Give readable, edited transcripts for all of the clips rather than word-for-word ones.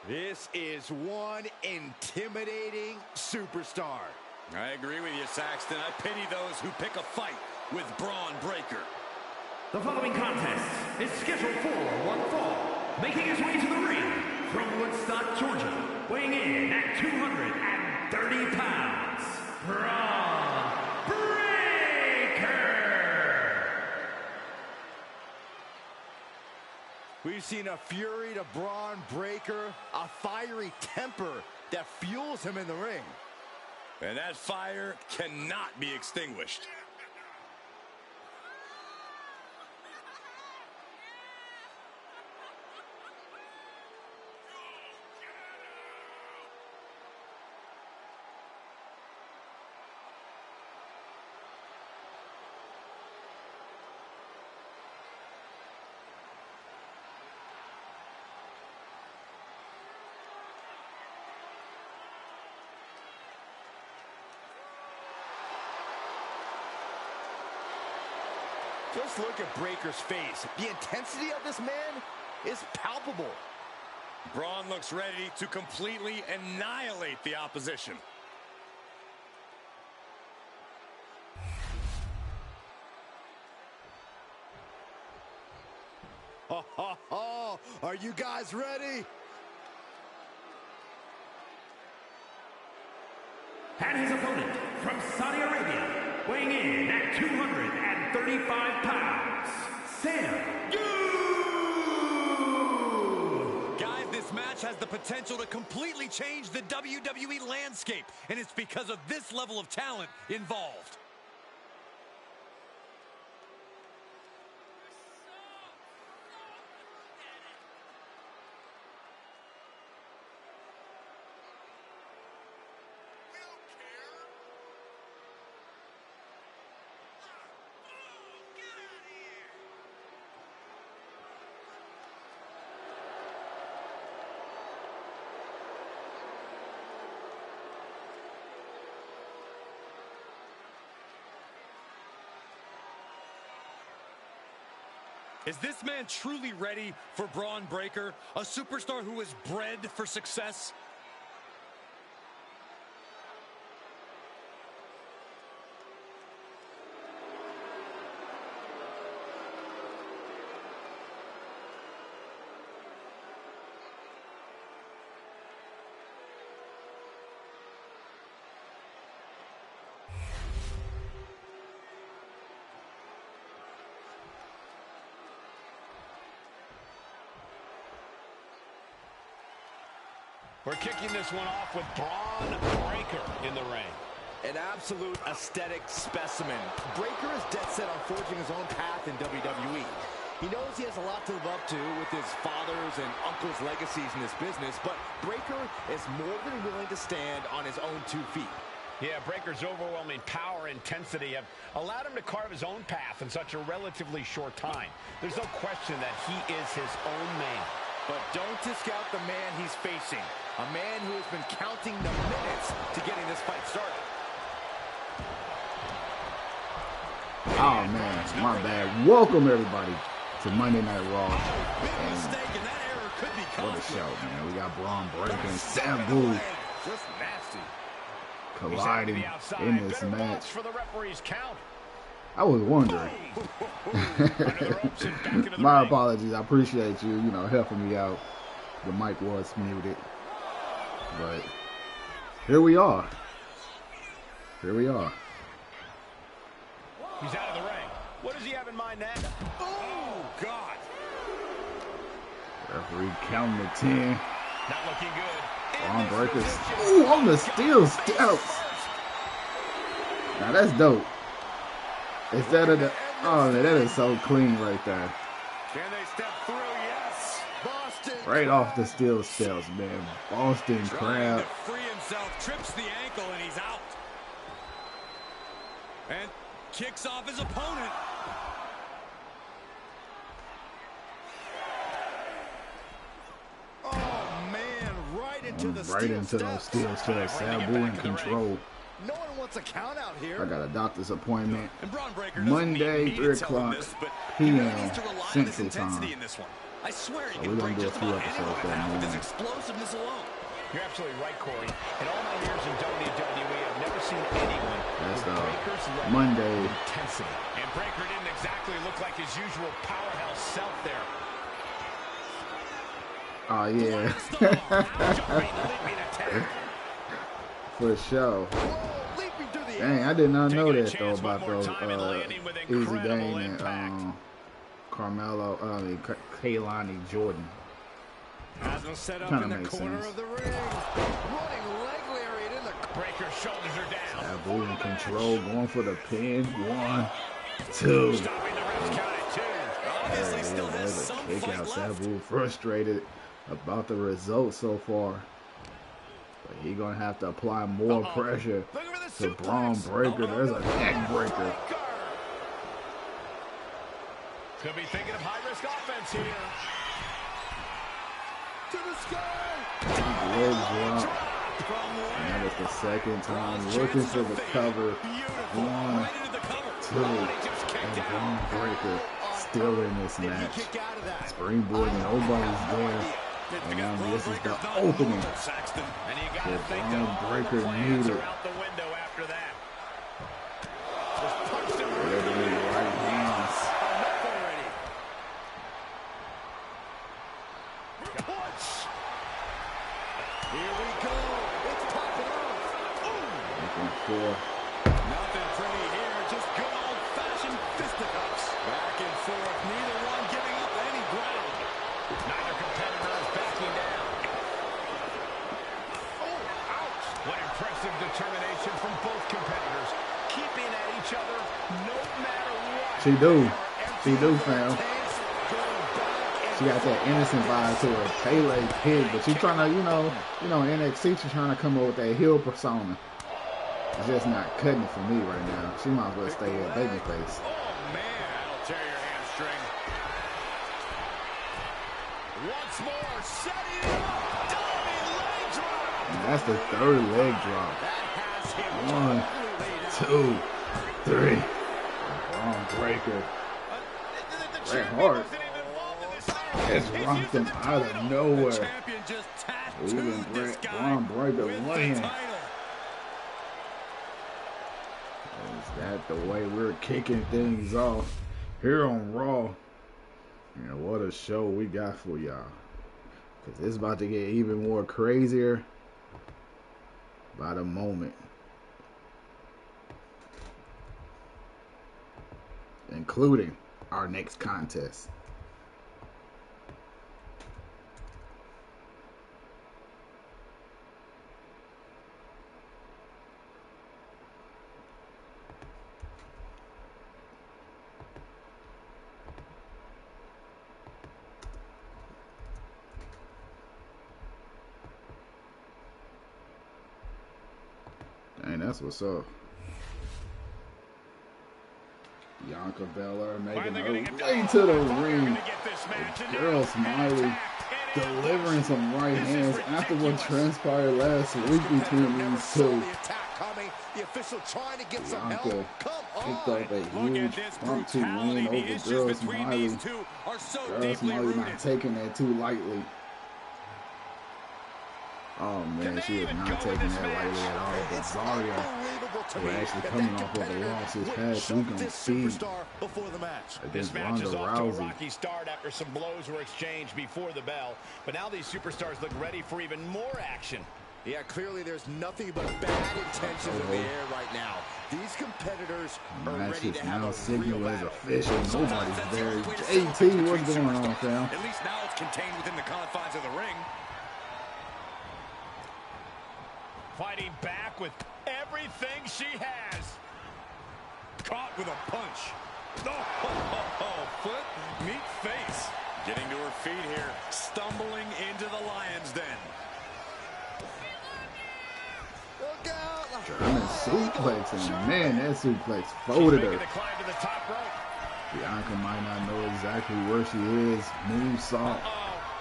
This is one intimidating superstar. I agree with you, Saxton. I pity those who pick a fight with Bron Breakker. The following contest is scheduled for one fall. Making his way to the ring from Woodstock, Georgia, weighing in at 230 pounds, Bron Breakker. We've seen a fury to Bron Breakker, a fiery temper that fuels him in the ring. And that fire cannot be extinguished. Just look at Breakker's face. The intensity of this man is palpable. Bron looks ready to completely annihilate the opposition. Are you guys ready? And his opponent from Saudi Arabia, weighing in at 235 pounds, Sabu. Guys, this match has the potential to completely change the WWE landscape, and it's because of this level of talent involved. Is this man truly ready for Bron Breakker, a superstar who is bred for success? We're kicking this one off with Bron Breakker in the ring. An absolute aesthetic specimen. Breakker is dead set on forging his own path in WWE. He knows he has a lot to live up to with his father's and uncle's legacies in this business, but Breakker is more than willing to stand on his own 2 feet. Yeah, Breakker's overwhelming power and intensity have allowed him to carve his own path in such a relatively short time. There's no question that he is his own man. But don't discount the man he's facing. A man who has been counting the minutes to getting this fight started. Oh, man, my bad. Welcome, everybody, to Monday Night Raw. What a show, man. We got Bron Breakker and Sabu Just nasty. colliding in this match. For the referee's count. I was wondering. My apologies. I appreciate you, helping me out. The mic was muted. But here we are. Here we are. He's out of the ring. What does he have in mind now? Oh, God. Referee counting to 10. Not looking good. Bron Breakker. Ooh, on the steel steps. Now that's dope. Instead of the, oh man, that is so clean right there. Can they step through? Yes. Boston. Right off the steel steps, man. Boston Crab. To free himself, trips the ankle, and he's out. And kicks off his opponent. Oh man, right into the right into those steel steps. Sabu in control. No one wants a count out here. I got a doctor's appointment And Bron Breakker Monday, 3 o'clock p.m. Central Time. I swear So you can we're break gonna do a just few about episodes anyone that down with his morning. explosiveness alone. You're absolutely right, Corey. In all my years in WWE, I've never seen anyone That's with Breaker's level Monday. of intensity. And Breaker didn't exactly look like his usual powerhouse self there. Oh yeah. For sure. Dang, I did not know that though about those Easy Dane and Carmelo, Kaylani Jordan. Has him set up Kinda in the makes corner sense. of the ring. Running leg lariat in the Breaker shoulders are down. Sabu in control, going for the pin. 1, 2. Stopping the ref's count at 2. Obviously still has There's a some kick fight out. left. Sabu frustrated about the results so far. But he's going to have to apply more pressure to Bron Breaker. There's a neck breaker. Could be thinking of high-risk offense here. to the sky. Leg drop. And that was the second time looking for the cover. 1, 2. And Bron Breaker still in this match. Springboard, nobody's there. And now this is the opening. And you got to The think Bron that all Breaker their plans needed. are out the window after that. Right hands. Here we go. It's popping off. Looking for Nothing pretty here, just good old-fashioned fisticuffs. Back and forth. Neither one giving up any ground. Neither competitor is backing down. Oh, ouch. What impressive determination from both competitors. Keeping at each other no matter what. She do, fam. She got that innocent vibe to her, Pele pig, but she trying to, you know, NXT. She's trying to come up with that heel persona. It's just not cutting it for me right now. She might as well stay at babyface. Oh, man. That'll tear your hamstring. Once more, setting it up. Diving leg drop. And that's the third leg drop. 1, 2, 3. Bron Breaker. Bret Hart just rocked him out of nowhere. Even Bron Breaker laying. Is that the way we're kicking things off here on Raw? And what a show we got for y'all. Because it's about to get even more crazier by the moment. Including our next contest. Dang, that's what's up. Bianca Belair making her way to the ring. Girl Smiley delivering some right hands after what transpired last week between these two. Bianca picked up a huge bump to win over Girl Smiley. Girl Smiley not taking that too lightly. Oh man, she is not taking that lightly at all. But Zaria, who are actually coming off of a loss this past week on Speed against Ronda Rousey. Rocky start after some blows were exchanged before the bell, but now these superstars look ready for even more action. Yeah, clearly there's nothing but bad intentions in the air right now. These competitors are ready to have now a signal real as battle. official. Nobody's there. JT, what's going on, fam? At least now it's contained within the confines of the ring. Fighting back with everything she has. Caught with a punch. Oh, foot, meet face. Getting to her feet here, stumbling into the Lyons den. Look out! German suplex, and man, that suplex folded her. The climb to the top rope. Bianca might not know exactly where she is. Moonsault.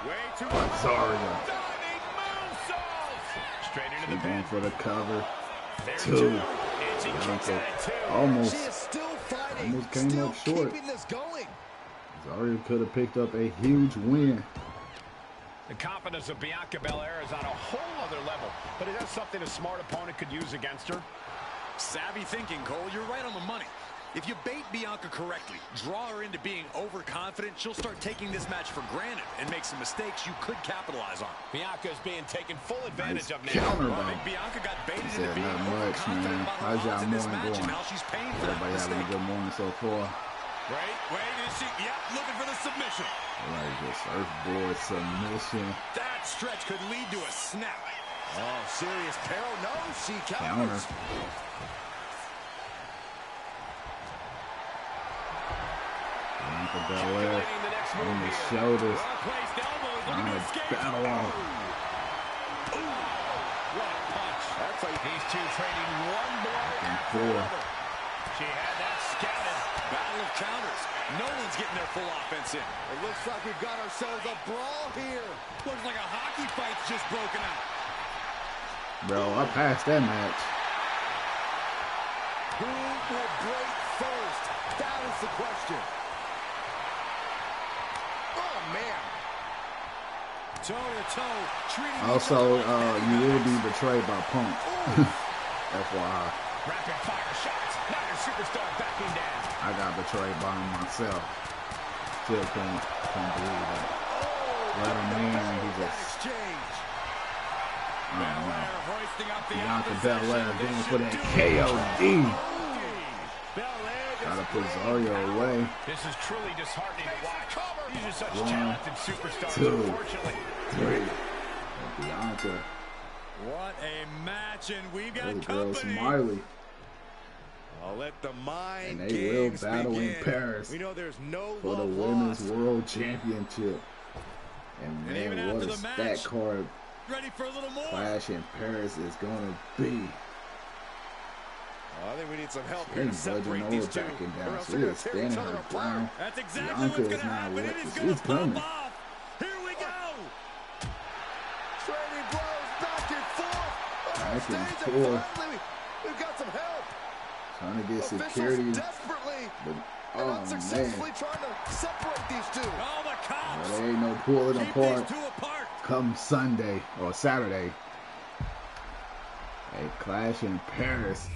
Way too Zaria. diving moonsault. Straight into She's the going pin. for the cover. There's 2. And she kicks Bianca out at 2. almost She is still fighting, Almost came still up short. keeping this going. Zaria could have picked up a huge win. The confidence of Bianca Belair is on a whole other level, but it has something a smart opponent could use against her. Savvy thinking, Cole. You're right on the money. If you bait Bianca correctly, draw her into being overconfident, she'll start taking this match for granted and make some mistakes you could capitalize on. Bianca is being taken full advantage of now. Counter Well, I though. think Bianca got baited Said into being not much, overconfident man. about her How's y'all odds in this morning match, going? and now she's paying for that Everybody having a mistake. good morning so far. Wait, is she? Yep, looking for the submission. Like the surfboard submission. That stretch could lead to a snap. Oh, serious peril. No, she Counter. counters. Bianca Belair on the shoulders. Well-placed elbow, looking On to a escape. battle on. What a punch. That's like These two trading one blow And after four. another. She had that scouted. Battle of counters. No one's getting their full offense in. it looks like we've got ourselves a brawl here. Looks like a hockey fight's just broken out. Bro, I passed that match. Who will break first? That is the question. Oh, man. Toe-to-toe, treating Also, you will be betrayed by Punk. FYI. Rapid fire shots. Now your superstar backing down. I got betrayed by him myself. Still can't believe that. Let him in. He just, Exchange. I don't know. Belair hoisting up the Bianca opposition. Belair going This for should that do it. KOD. Belair Gotta just put Zaria away. This is truly disheartening to watch. These are such 1, talented superstars. 2, Unfortunately, 3. Bianca. What a match, and we've got Hey, girl, company. Smiley. I'll let the mind And they will games battle begin. in Paris We know there's no for the love Women's lost. World Championship. And even man, what after a the match, stat card Ready for a little more. clash in Paris is going to be. I think we need some help She here to ain't budging separate over these two. backing or down. else She they're gonna is tear standing each other her apart. ground. That's exactly Bianca what's is going to not happen. It looking. is going She's to pop coming. off. Here we go. Trading blows back and forth. Back and Stays forth. finally, we've got some help. Trying to get Officials security. desperately But, and oh, unsuccessfully man. trying to separate these two. Oh, the cops. Well, there ain't no pulling Keep apart these two apart. come Sunday or Saturday. A clash in Paris.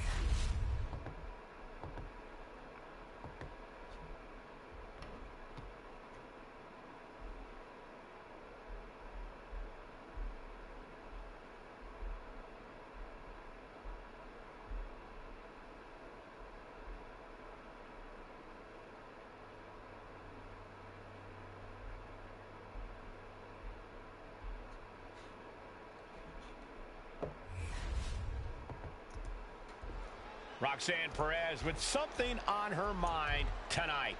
Roxanne Perez with something on her mind tonight.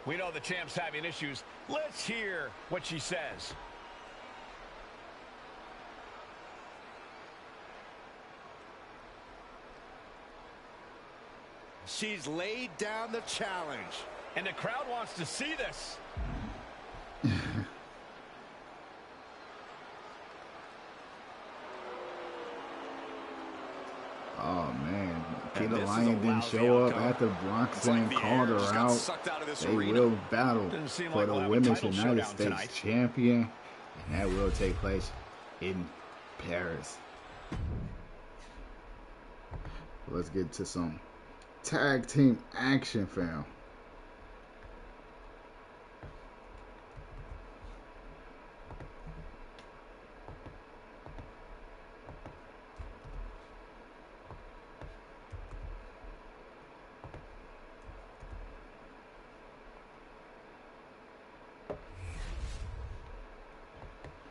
We know the champ's having issues. Let's hear what she says. She's laid down the challenge. And the crowd wants to see this. Oh man, And Nikkita this is a Lyons didn't lousy show up outcome. after It's Bronson like the called air her just got out. sucked out of this They arena. will battle Doesn't seem for like the we'll have a Women's title United showdown States tonight. champion, and that will take place in Paris. Let's get to some tag team action, fam.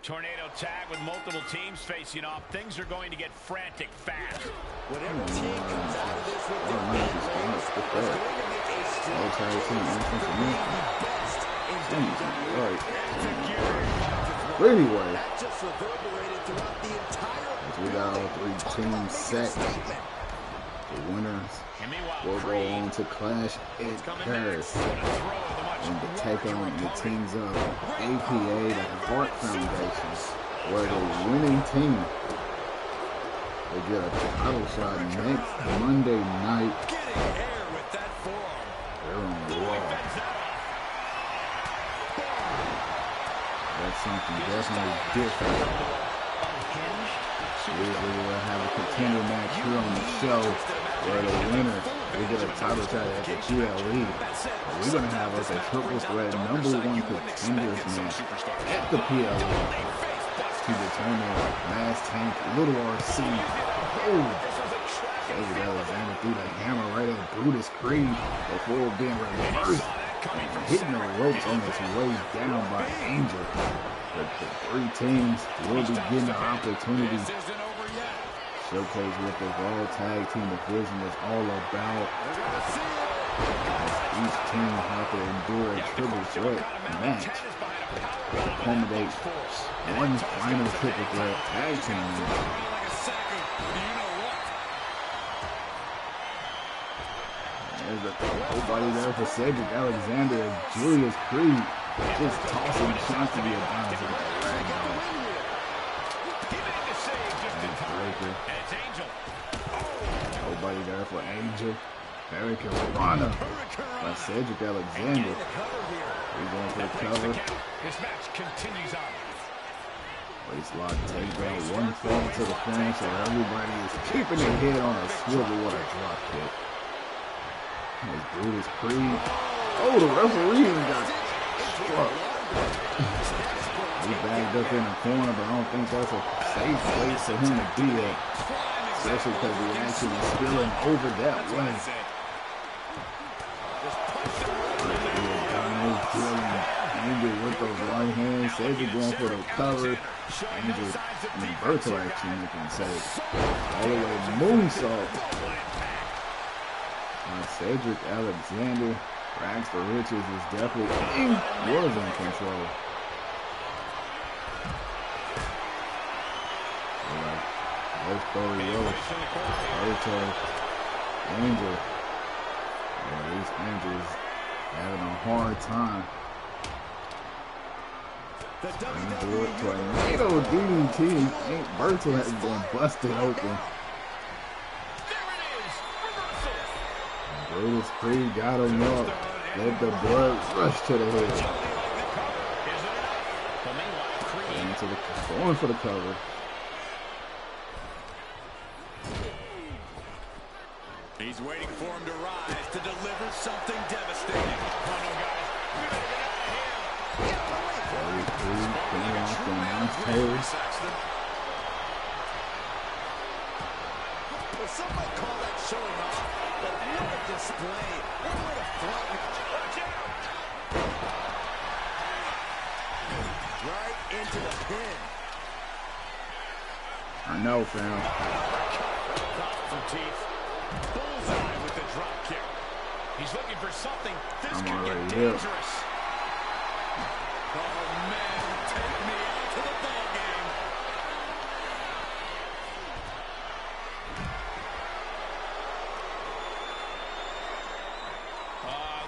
Tornado tag with multiple teams facing off. Things are going to get frantic fast. Whatever team comes out of this with their nice big response. legs Good is call. going to make a strong No tag team case entrance for for being me. the best in WWE. Right. Executed. But anyway, That just reverberated throughout the entire as we got all three Talk about teams making a set, statement. the winners And meanwhile, will go Creed on to clash in Paris and to take on the teams of APA, the Hart Foundation, where the winning team will get a title shot next Monday night definitely different. Usually we'll have a contender match here on the show where the winner will get a title shot at the PLE. But we're going to have us a triple threat #1 contenders match at the PLE to determine Mass Tank, Little RC. Oh, Cedric Alexander threw the hammer right at Brutus Creed before being reversed and hitting the ropes on his way down by Angel. The three teams will be getting an opportunity to showcase what the Raw Tag Team Division is all about. As each team have to endure a triple threat match to accommodate one final triple threat tag team match. There's nobody there for Cedric Alexander and Julius Creed just tossing shots to the Adonis with the ragdoll. Nobody there for Angel. Hurricane Rana by Cedric Alexander. He's going for the cover. This match continues on. Waistlock takedown, one fall to the finish, so everybody is keeping their head on a swivel with a drop kick. As Brutus Creed. Oh, the referee got struck. He bagged up in the corner, but I don't think that's a safe place for him to be at. Especially because the action is spilling over that way. Angel with those right hands. Cedric going for the cover. Angel and Berto actually making save. All the way moonsault. Cedric Alexander, rags for riches, is definitely was in control. Both Corey Berto, Angel. Yeah, these Angels having a hard time. Angel tornado DDT. Berto has been busted open. Brutus Creed got him up. Let the blood rush to the head. Going for the cover. He's waiting for him to rise to deliver something devastating. Come on, guys. Brutus Creed coming off the announce table. Well, some might call that showing off, but what a display. What a front. Right into the pin. I know, fam. From teeth. Bullseye with the drop kick. He's looking for something. This could get dangerous. Oh, man. Take me out to the ball game.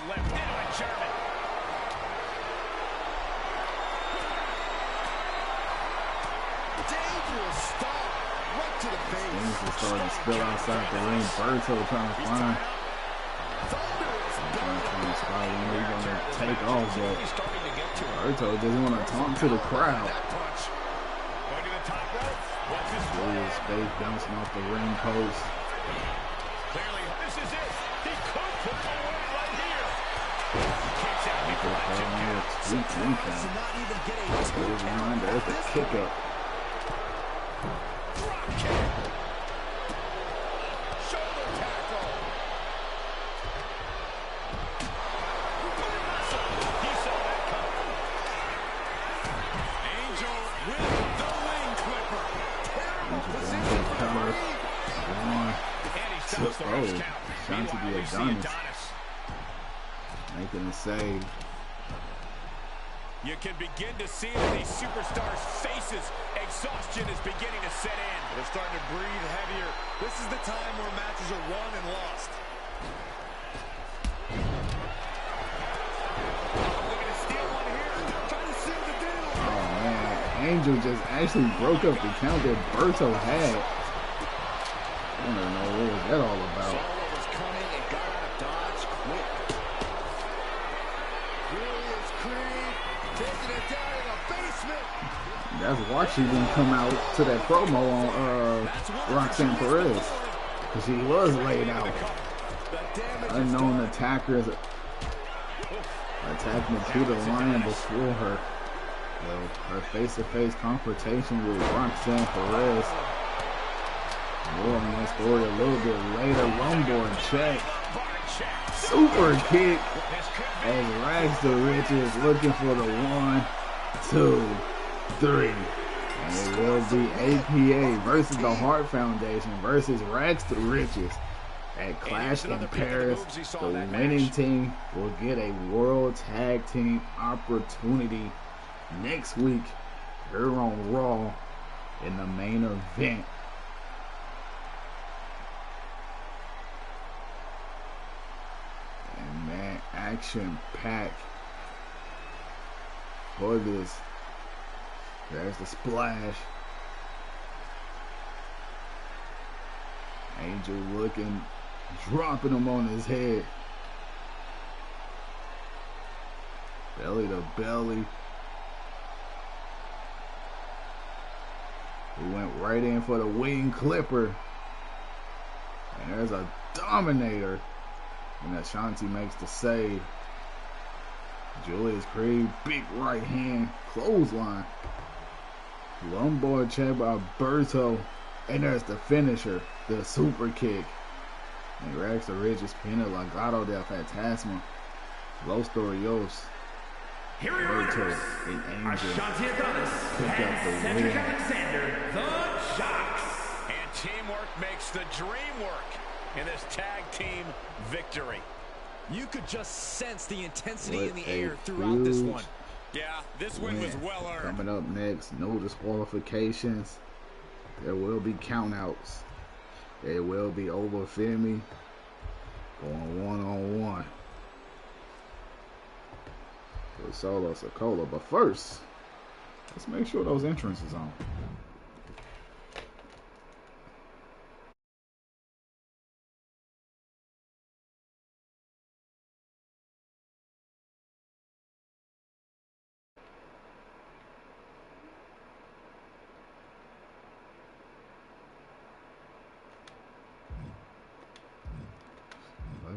Left into a German. Dangerous stop. Right to the base. Things are starting to spill outside the ring. Berto trying to find a spot where he's going to take off, but Berto doesn't want to talk to the crowd. Julius Space bouncing off the ring post. Clearly, this is it. He could put the away right here. Sweet impact. There's one. There's the kick up. Shoulder tackle. He saw that coming. Angel with the wing clipper. Terrible Angel position going for for the cover. And he stops the rush count. Shot to Meanwhile, the we see Adonis. Making a save. You can begin to see it in these superstars' faces. Exhaustion is beginning to set in. They're starting to breathe heavier. This is the time where matches are won and lost. Looking to steal one here. Trying to seal the deal. Oh man, Angel just actually broke up the count that Berto had. I don't know what was that all about. Saw what was coming and got out of dodge quick. Julius Creed taking it down in a base That's why she didn't come out to that promo on Roxanne Perez, because she was laid out. Unknown attackers attacked Nikkita Lyons before her. Her face-to-face confrontation with Roxanne Perez. More on that story a little bit later. Rumble and check. Super kick as Rags to Riches looking for the 1, 2, 3. And it will be APA versus the Hart Foundation versus Rags to Riches at Clash in Paris. The winning team will get a World Tag Team opportunity next week here on Raw in the main event. And man, action pack for this. There's the splash. Angel looking, dropping him on his head. Belly to belly. He went right in for the wing clipper. And there's a Dominator. And Ashanti makes the save. Julius Creed, big right hand, clothesline. Lumbar check by Berto. And there's the finisher, the super kick. And Rags to Riches, Pina Legado del Fantasma, Los Torios. Here are your winners, Ashanti Adonis and Cedric Alexander, the Jocks. And teamwork makes the dream work in this tag team victory. You could just sense the intensity in the air throughout this one. Yeah, this win was well earned. Coming up next, no disqualifications. There will be countouts. There will be over Femi going one-on-one with Solo Sikoa. But first, let's make sure those entrances on.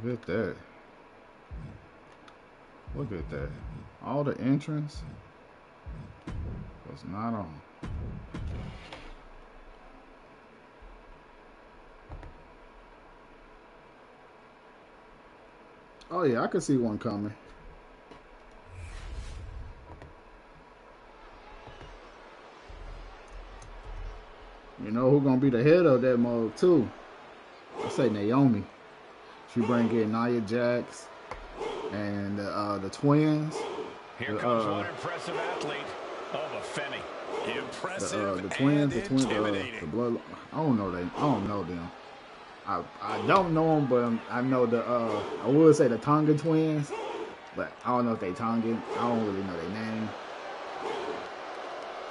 Look at that. Look at that. All the entrance was not on. Oh yeah, I could see one coming. You know who's gonna be the head of that mode too? I say Naomi. She bring in Nia Jax and the twins. Here comes one impressive athlete. Oh, the Femi. Impressive. The twins, intimidating. the blood. I don't know them. I don't know them, but I know I would say the Tongan twins, but I don't know if they Tongan. I don't really know their name.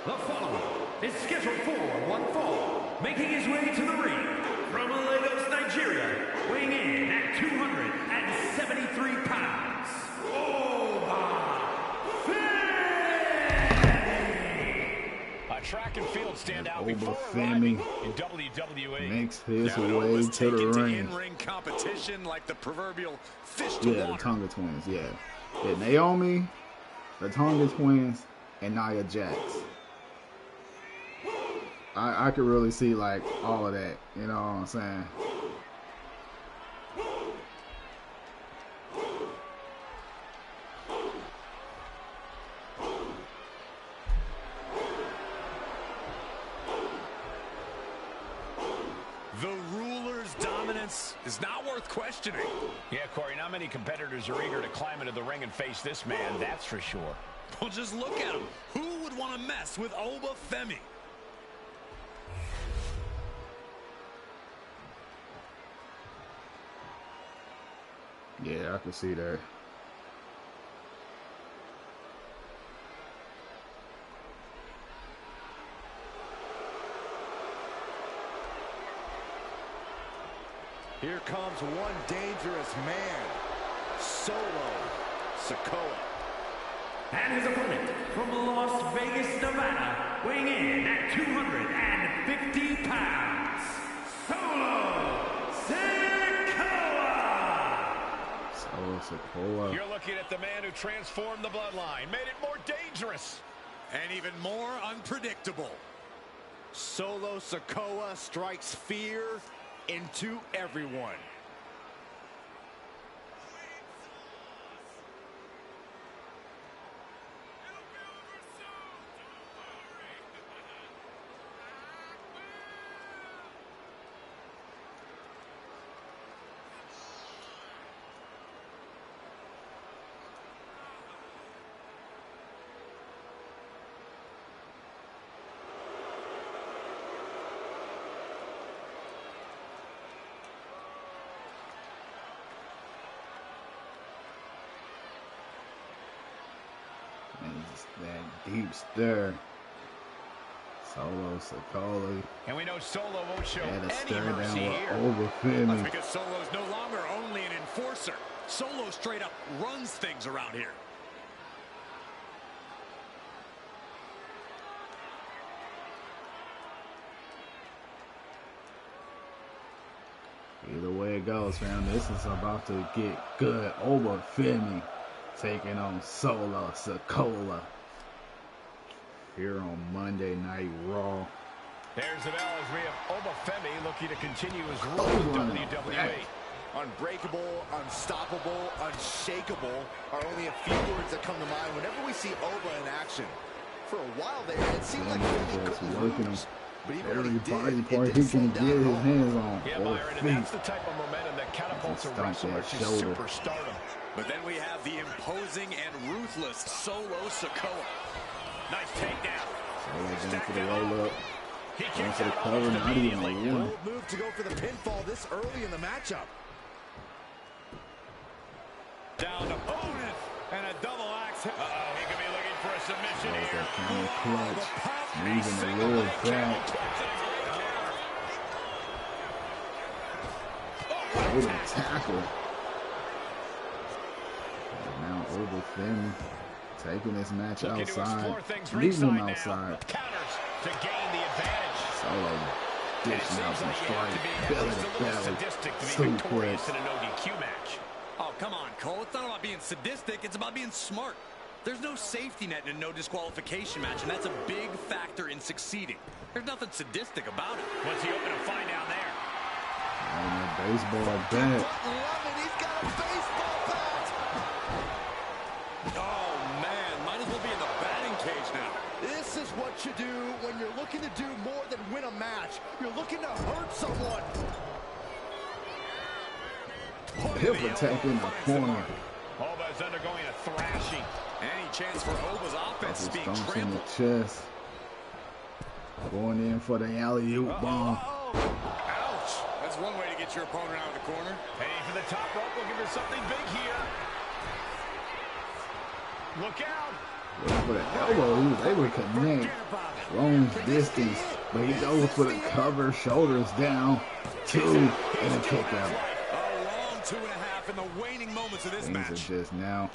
The following is scheduled for one fall, making his way to the ring from Lagos, Nigeria, weighing in at 273 pounds. Track and field standout before Femi in WWE. Makes his way to the ring. In-ring competition like the proverbial fish to water. The Tonga twins, yeah. Naomi, the Tonga twins, and Nia Jax. I could really see like all of that, you know what I'm saying? The ruler's dominance is not worth questioning. Yeah, Corey, not many competitors are eager to climb into the ring and face this man, that's for sure. Well, just look at him. Who would want to mess with Oba Femi? Yeah, I can see that. Here comes one dangerous man, Solo Sikoa. And his opponent from Las Vegas, Nevada, weighing in at 250 pounds, Solo Sikoa. You're looking at the man who transformed the bloodline, made it more dangerous. And even more unpredictable. Solo Sikoa strikes fear into everyone. That deep stir. Solo Sikoa. And we know Solo won't show Had a any stir mercy down here. over Femi. That's because Solo's no longer only an enforcer. Solo straight up runs things around here. Either way it goes, fam, this is about to get good over Femi taking on Solo Sikoa here on Monday Night Raw. There's the bell as we have Oba Femi looking to continue his rule in WWE. Unbreakable, unstoppable, unshakable are only a few words that come to mind whenever we see Oba in action. For a while there, it seemed like Femi couldn't lose. But even when he did, part he can get his hands on. Yeah, Byron, and that's the type of momentum that catapults a wrestler to superstardom. But then we have the imposing and ruthless Solo Sikoa. Nice takedown. So going for the roll up. Going for the cover, not even a one. Bold move to go for the pinfall this early in the matchup. Down opponent and a double axe. Uh-oh, he could be looking for a submission here. That kind of clutch. Moving a little back. With a tackle. And now over Femi taking this match outside. Leaving him outside. Counters to gain the advantage. Solo dishing out some strikes. Belly to belly. Suplex. In a no DQ match. Oh, come on, Cole. It's not about being sadistic. It's about being smart. There's no safety net in a no disqualification match, and that's a big factor in succeeding. There's nothing sadistic about it. What's he open to find down there? And that baseball bat. He's got a baseball bat. Oh, man. Might as well be in the batting cage now. This is what you do when you're looking to do more than win a match. You're looking to hurt someone. Hip attack in the corner. Oba's undergoing a thrashing. Any chance for Oba's offense being Stomps in the trampled. chest. Going in for the alley-oop bomb. Ouch. That's one way to get your opponent out of the corner. Heading for the top rope, looking for something big here. Look out. Looking for the elbow. He was able to connect. Long distance. But he goes for the cover. Shoulders down. 2 and a kick out. A long 2.5 in the waning moments of this Things match. are just now.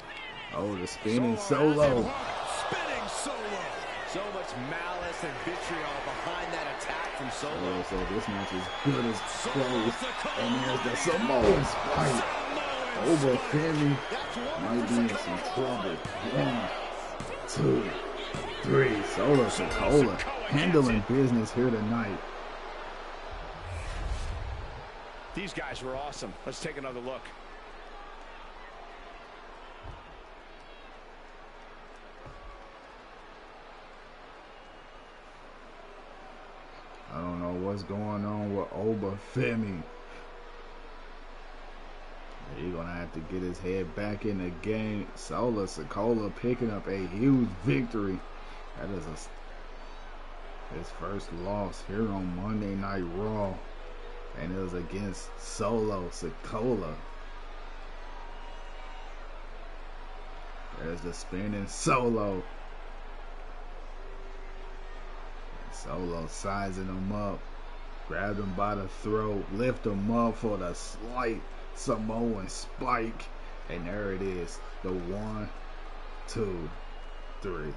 Oh, the spinning Solo. Spinning Solo. So much malice and vitriol behind that attack from Solo. Oh, so this match is good as close. And there's the Samoan spike. Over Femi might be in some trouble. 1, 2, 3. Solo Sikoa handling business here tonight. These guys were awesome. Let's take another look. I don't know what's going on with Oba Femi. He's going to have to get his head back in the game. Solo Sikoa picking up a huge victory. That is his first loss here on Monday Night Raw. And it was against Solo Sikoa. There's the spinning Solo. Solo sizing him up. Grabbed him by the throat. Lift him up for the slight Samoan spike. And there it is. The 1, 2, 3.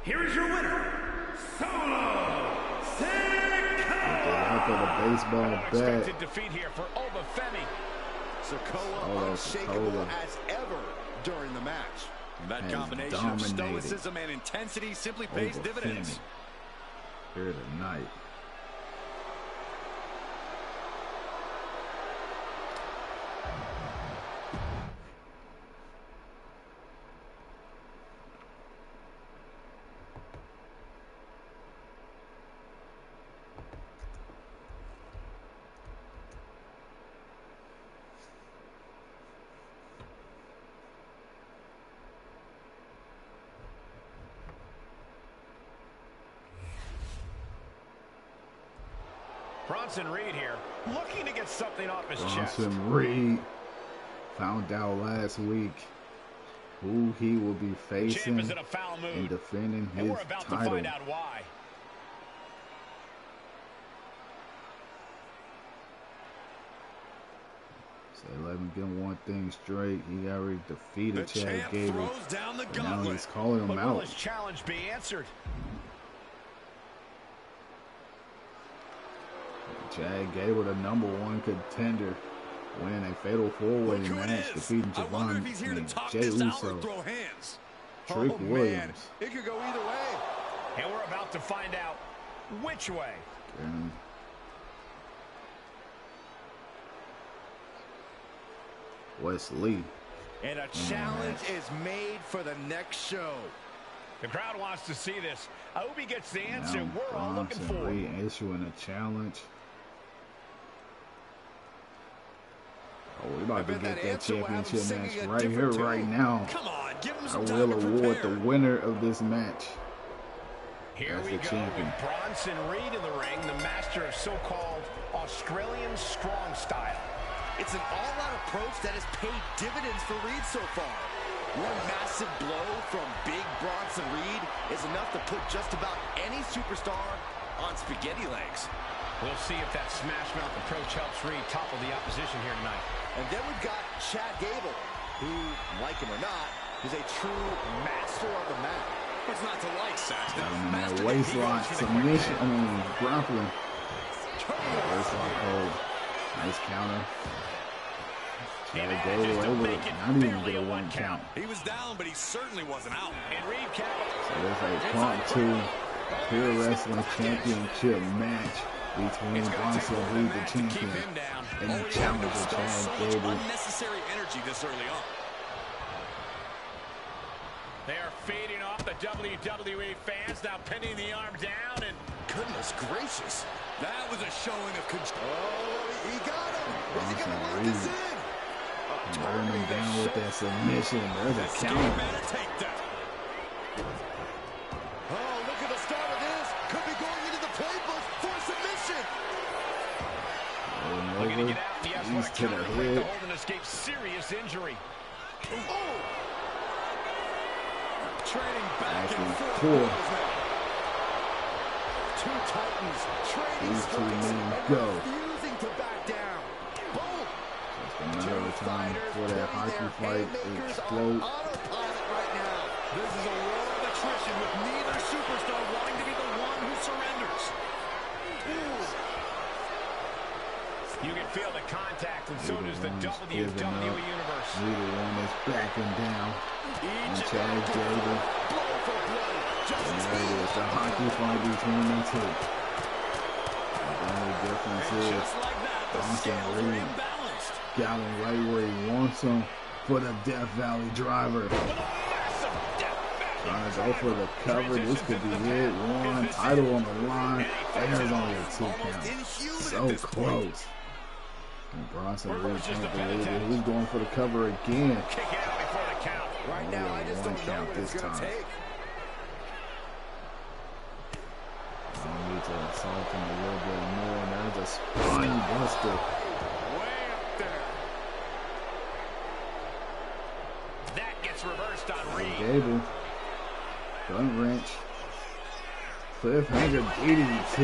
Here is your winner, Solo Sikoa. After the baseball bat. Unexpected defeat here for Femi. Sikoa unshakable as ever during the match. That combination of stoicism and intensity simply pays dividends. Here tonight. Bronson Reed here, looking to get something off his chest. Bronson Reed found out last week who he will be facing in a foul mood, and defending his and we're about title. To find out why. So let me get one thing straight. He already defeated Chad Gable. Now he's calling him out. Will his challenge be answered? Chad Gable, the #1 contender, winning a fatal 4-way match, defeating Jay Uso, Trick Williams. It could go either way. And we're about to find out which way. And Wesley. And a challenge is made for the next show. The crowd wants to see this. I hope he gets the answer we're all looking for. Reissuing a challenge. Oh, we about to get that championship match right here, right now. Come on, give him I some will time to award prepare. the winner of this match. Here as we the go champion. with Bronson Reed in the ring, the master of so-called Australian strong style. It's an all-out approach that has paid dividends for Reed so far. One massive blow from big Bronson Reed is enough to put just about any superstar on spaghetti legs. We'll see if that smash mouth approach helps Reed topple the opposition here tonight. And then we've got Chad Gable, who, like him or not, is a true master of the mat. What's not to like, Saxton? That waistline submission, grappling. Waistline hold. Nice counter. Chad Gable able to not even get a 1 count. He was down, but he certainly wasn't out. And Reed So there's a Part 2 Pure Wrestling Championship match between Bronson Reed, the champion, and the challenger Chad Gable. Unnecessary energy this early on. They are feeding off the WWE fans, now pinning the arm down, and Goodness gracious. That was a showing of control. Oh, he got him. Is he going to lock this in? Wearing him down with that submission. There's a counter. Oh, look at the start of this. Could be going into the playbook for submission. Looking to get out. He's to the head. Hold and escape serious injury. Oh. Trading back Back and and forth. forth. Two titans trading These two strikes men and go. refusing to back down. Boom. Just a matter of time for that hockey fight to explode. Autopilot right now. This is a war of attrition with neither superstar wanting to be the one who surrenders. You can feel the contact, and so does the WWE Universe. Neither one is backing down. And Chad Gable. Blow for blow. And there it is, the hockey fight between the two. The only difference is Just like that, the Bronson scales are Reed imbalanced. got him right where he wants him for the Death Valley driver. Trying to go for the cover. This could be it. One title on the line. There's only a 2 count. So close. And Bronson Reed can't believe it. He's going for the cover again. Kick it out before the count. Right now, I just don't know what it's going to take. I need to assault him a little bit more. And there's a spine buster. Way up there. That gets reversed on Reed. Gable. Gun wrench. Cliffhanger DDT.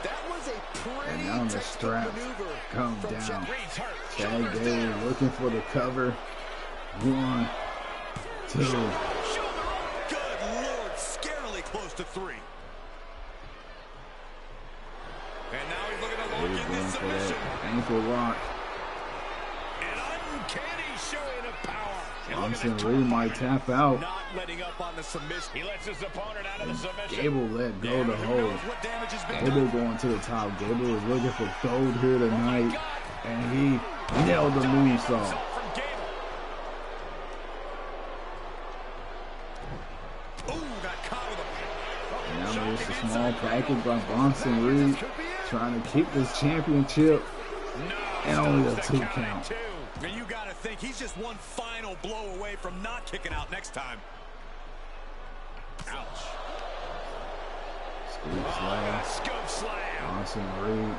That was a pretty And now the textbook straps maneuver come from down. Reed's hurt. Chad Gable looking for the cover. 1, 2. to 3. And now he's looking to lock He's in going this for submission. that ankle lock. An uncanny showing of power. Bronson Reed might tap out. Not letting up on the submission. He lets his opponent out of the submission. Gable let go the hold. What damage has been Gable done. going to the top. Gable is looking for gold here tonight. And he nailed the moonsault. From Gable. Ooh, got caught with a... Now there's a small package by Bronson Reed trying to keep this championship. And only a 2 count. And you got to think he's just one final blow away from not kicking out next time. Ouch. Scoop slam. Scoop slam. Bronson Reed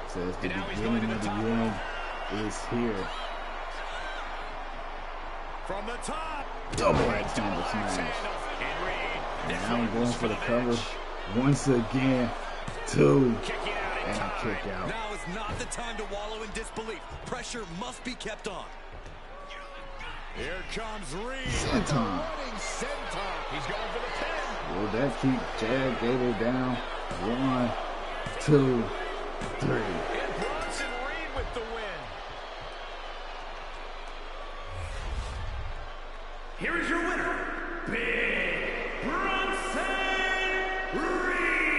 says the beginning of the end is here. From the top. Double axe handle smash. And now I'm going for the cover once again. 2. And a kick out. Now is not the time to wallow in disbelief. Pressure must be kept on. Here comes Reed. Senton. He's going for the pin. Will that keep Chad Gable down? 1, 2, 3. And Bronson Reed with the win. Here is your winner, Big Bronson Reed.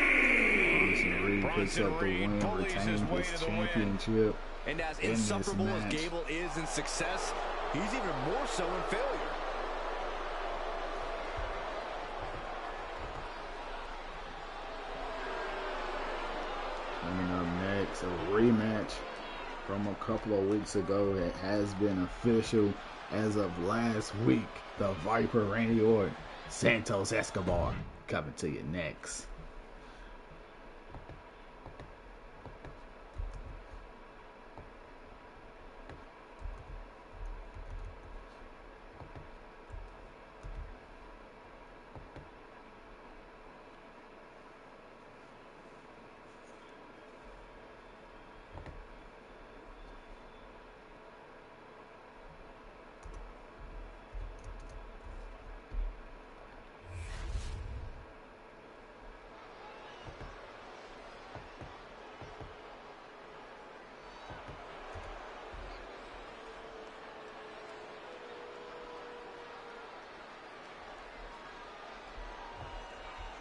Bronson Reed picks up the win, retaining his championship. And as in this insufferable as match. Gable is in success, he's even more so in failure. Coming up next, a rematch from a couple of weeks ago that has been official as of last week. The Viper Randy Orton, Santos Escobar, coming to you next.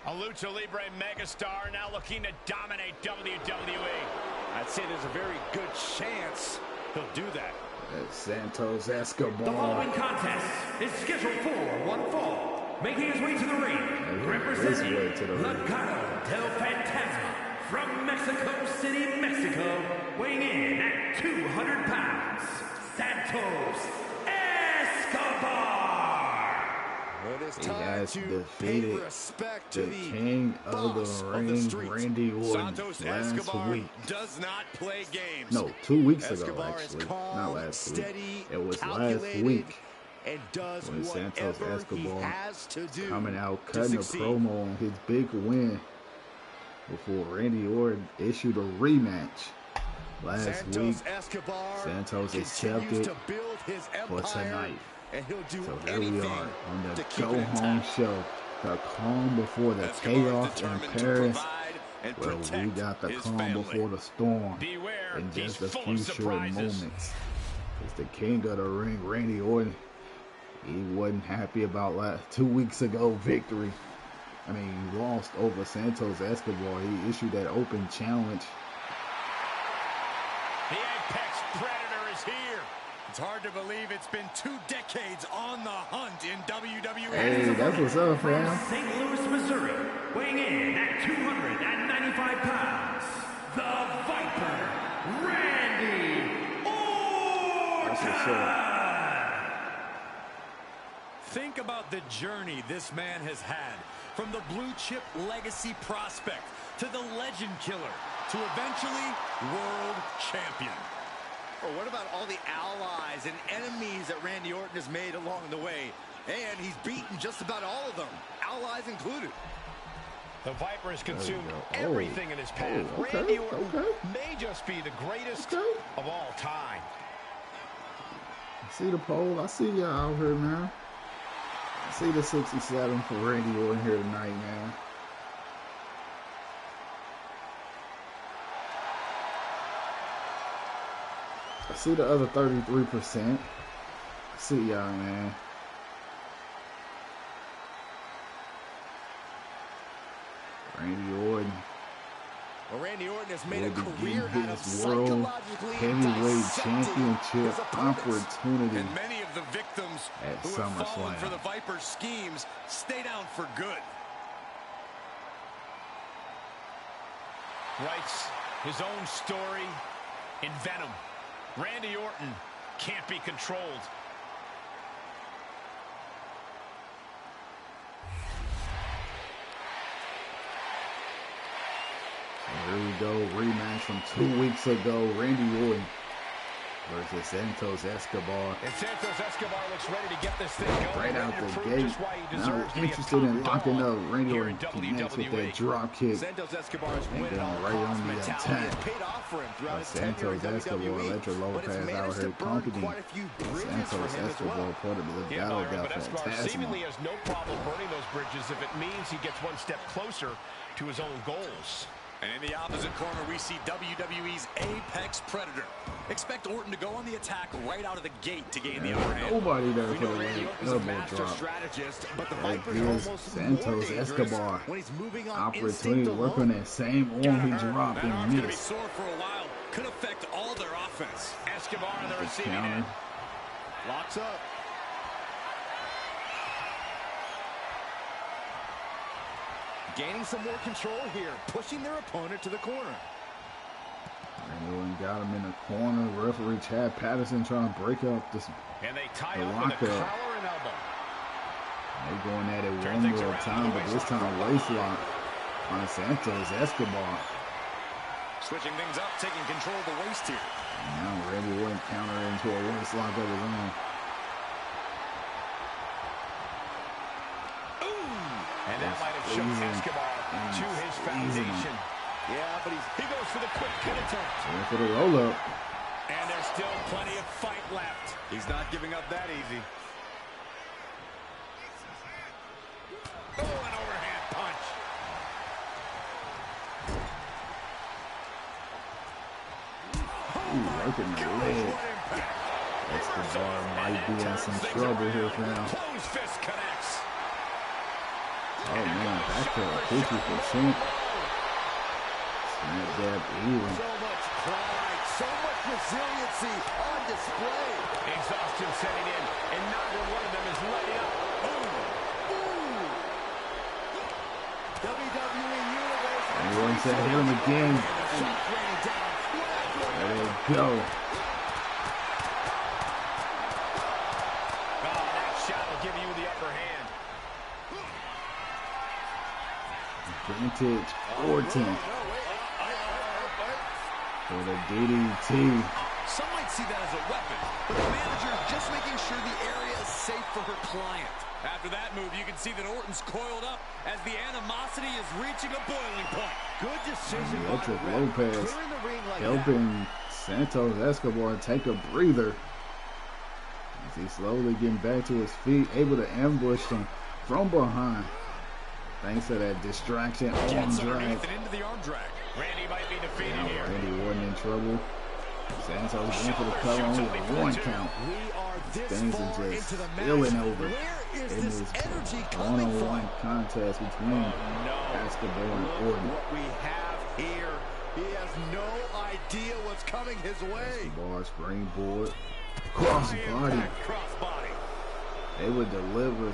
A Lucha Libre megastar now looking to dominate WWE. I'd say there's a very good chance he'll do that. That's Santos Escobar. The following contest is scheduled for one fall. Making his way to the ring, representing Legado del Fantasma from Mexico City, Mexico, weighing in at 200 pounds, Santos Escobar. He has defeated the king of the ring, Randy Orton, last week. Does not play games. No, 2 weeks ago, Escobar actually. is calm, Not last week. steady, It was last calculated, week and does when Santos whatever he Escobar has to do coming out, to cutting a succeed. promo on his big win before Randy Orton issued a rematch last week. Santos Escobar Santos continues accepted to build his for empire, tonight. and he'll do So there we anything are on the to keep Go it Home intact. Show. The calm before the Escobar is chaos in determined to Paris. provide and Well, we protect got the his calm family. before the storm Beware, in he's just a full few of short surprises. moments. It's the king of the ring, Randy Orton. He wasn't happy about last 2 weeks ago victory. I mean, he lost over Santos Escobar. He issued that open challenge. The Apex Predator is here. It's hard to believe it's been 2 decades on the hunt in WWE. Hey, that's what's up, From fam. St. Louis, Missouri, weighing in at 295 pounds, the Viper, Randy Orton. That's what's up. Think about the journey this man has had. From the blue chip legacy prospect to the legend killer to eventually world champion. Or what about all the allies and enemies that Randy Orton has made along the way? And he's beaten just about all of them, allies included. The Viper has consumed There you go. everything in his path. okay, Randy Orton okay. may just be the greatest Okay. of all time. See the poll? I see y'all out here, man. I see the 67 for Randy Orton here tonight, man. I see the other 33%. I see y'all, man. Randy Orton. Well, Randy Orton has made a will career begin out of his world psychologically heavyweight dissecting championship his opponents. opportunity And many of the victims at who have fallen for the SummerSlam. Viper's schemes stay down for good. Writes his own story in Venom. Randy Orton can't be controlled. Here we go, rematch from 2 weeks ago. Randy Orton versus Santos Escobar. And Santos Escobar looks ready to get this thing going. Right out Ready to the prove gate. just why he Now deserves to be a interested in top locking dog up. Randy here Orton in connects with WWE. that drop kick. Santos Escobar's And win at going all right costs on the mentality attack. has paid off for him throughout his tenure in Santos Escobar, WWE, Electra but Lopez it's out managed to here burn competing. quite a few bridges for Santos him as Escobar, well. part of the Yeah, Battle Byron, Gal but Escobar Fantasma. seemingly has no problem burning those bridges if it means he gets one step closer to his own goals. And in the opposite corner, we see WWE's Apex Predator. Expect Orton to go on the attack right out of the gate to gain the upper hand. Nobody there We for know the Randy Orton's a elbow master drop. strategist, but the That Viper's gives almost more Santos dangerous Escobar when he's moving on opportunity to instinct work on alone. that same arm he dropped That and arm's going to be missed. sore for a while. Could affect all their offense. Escobar on the The receiving counter. end. Locks up. Gaining some more control here, pushing their opponent to the corner. Randy Orton got him in the corner. Referee Chad Patterson trying to break up this. And they tie The up with a lockup. collar and elbow. They going at it Turn one things more around time, with but the this time waist lock on Santos Escobar. Switching things up, taking control of the waist here. And now Randy Orton counter into a waist lock of his own. And that might have shook Escobar to his foundation. Yeah, but He goes for the quick pin attempt. Going for the roll up. And there's still plenty of fight left. He's not giving up that easy. Oh, an overhand punch. Ooh, working the leg. Escobar might be in some trouble here now. Close fist connects. Oh man, back to 50%. Snap jab even. so much pride, so much resiliency on display. Exhaustion setting in, and neither one of them is letting up. WWE Universe. Everyone said hit him again. Shot raining down. There they go. Oh, that shot will give you the upper hand. Vintage Orton for the DDT. Some might see that as a weapon, but the manager is just making sure the area is safe for her client. After that move, you can see that Orton's coiled up as the animosity is reaching a boiling point. Good decision by Electra the ref. Lopez Clearing the ring like helping Santos Escobar take a breather as he's slowly getting back to his feet, able to ambush him from behind thanks to that distraction arm Gets drag. underneath and into the arm drag. Randy might be defeated Now here. Randy Orton in trouble. Santos going for the cover, only one count. We are this Things far are just into the spilling match. over Where is in this this energy coming one-on-one from? contest between Escobar and Orton. What we have here. He has no idea what's coming his way. Escobar springboard, cross body. Crossbody. They would deliver,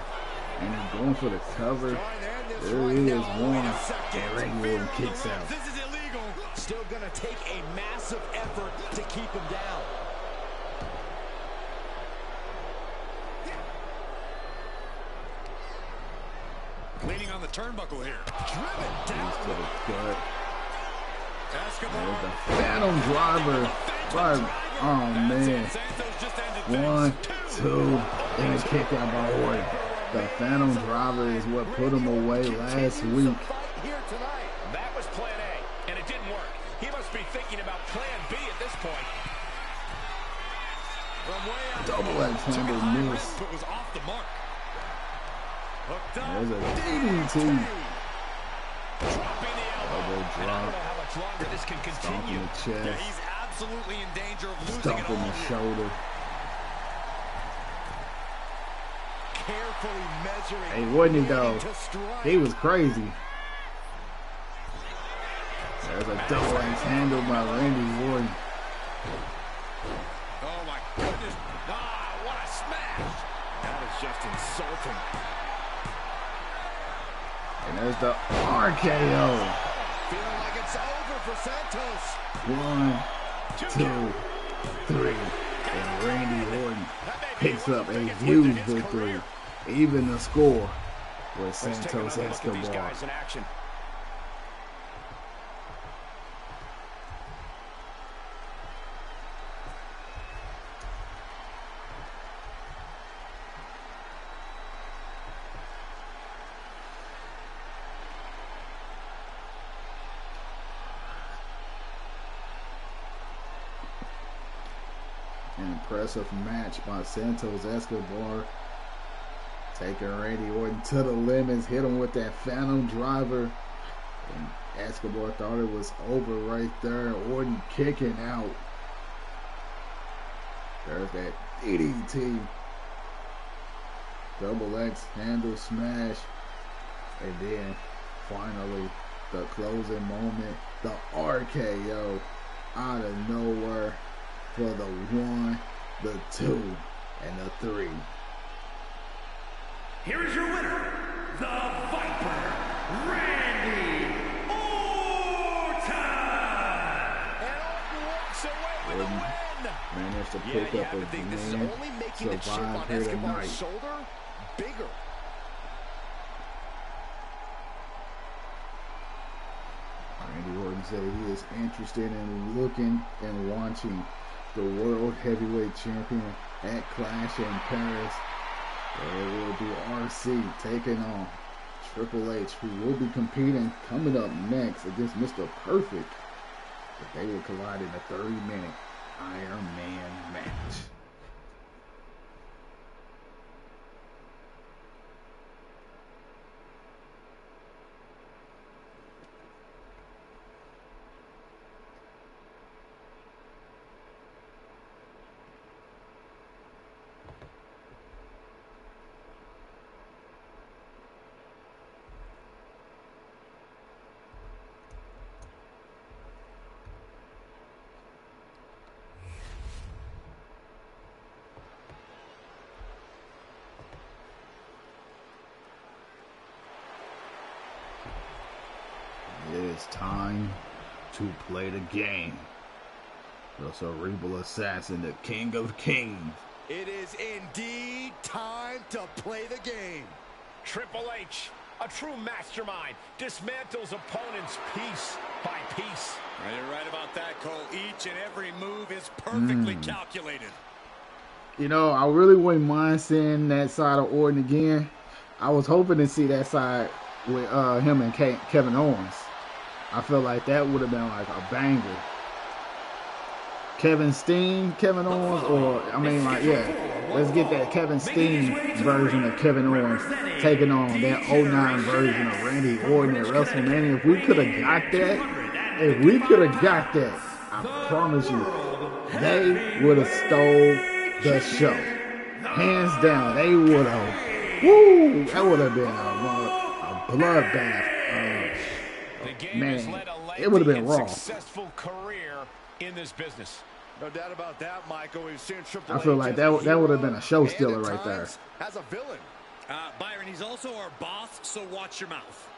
and he's going for the cover. Trying to end this There right is now. one, Wait a second. and Randy Orton kicks out. This is illegal. Still going to take a massive effort to keep him down. Leaning on the turnbuckle here. Driven down. He's to the gut. There's Escobar. the Phantom Driver. Oh man. Santos just ended One, things. two, and a kick out by Orton. The Phantom Driver is what put him away last week. Fight here tonight. That was plan A, and it didn't work. He must be thinking about plan B at this point. From way out. Double axe Took a handle high miss. risk, but was off the mark. Hooked up. There's a DDT. Dropping the elbow. Elbow And I don't drop. know how much longer this can Stomp in continue. the Yeah, chest. he's absolutely in danger of losing Stomp it in all the here. shoulder. Carefully measuring. Hey, wasn't he though? To strike. He was crazy. There's a double axe handle by Randy Orton. Oh my goodness. Ah, what a smash. That is just insulting. And there's the RKO. Feeling like it's over for Santos. 1, 2, 3. And Randy Orton picks up a huge victory. Even the score with Santos Escobar. An impressive match by Santos Escobar. Taking Randy Orton to the limits, hit him with that Phantom Driver. And Escobar thought it was over right there. Orton kicking out. There's that DDT. Double X handle smash. And then finally the closing moment. The RKO out of nowhere. For the 1, the 2, and the 3. Here is your winner, the Viper, Randy Orton! And Orton walks away with a win. Managed to pick up a think this is only making the chip on survive here Escobar's tonight. shoulder bigger. Randy Orton said he is interested in looking and watching the World Heavyweight Champion at Clash in Paris. It will be RC taking on Triple H, who will be competing coming up next against Mr. Perfect. But they will collide in a 30-minute Iron Man match. It is time to play the game. The Cerebral Assassin, the King of Kings. It is indeed time to play the game. Triple H, a true mastermind, dismantles opponents piece by piece. You're right about that, Cole. Each and every move is perfectly calculated. You know, I really wouldn't mind seeing that side of Orton again. I was hoping to see that side with him and Kevin Owens. I feel like that would have been like a banger. Kevin Owens, or I mean, like, yeah, let's get that Kevin Steen version of Kevin Owens taking on that 09 version of Randy Orton at WrestleMania. If we could have got that, I promise you, they would have stole the show. Hands down, they would have. Woo! That would have been a bloodbath. Man, it would have been Raw. Successful career in this business. No doubt about that, Michael. We've seen Triple I feel H like as that would have been a show and stealer at right there. times as a villain. Byron, he's also our boss, so watch your mouth.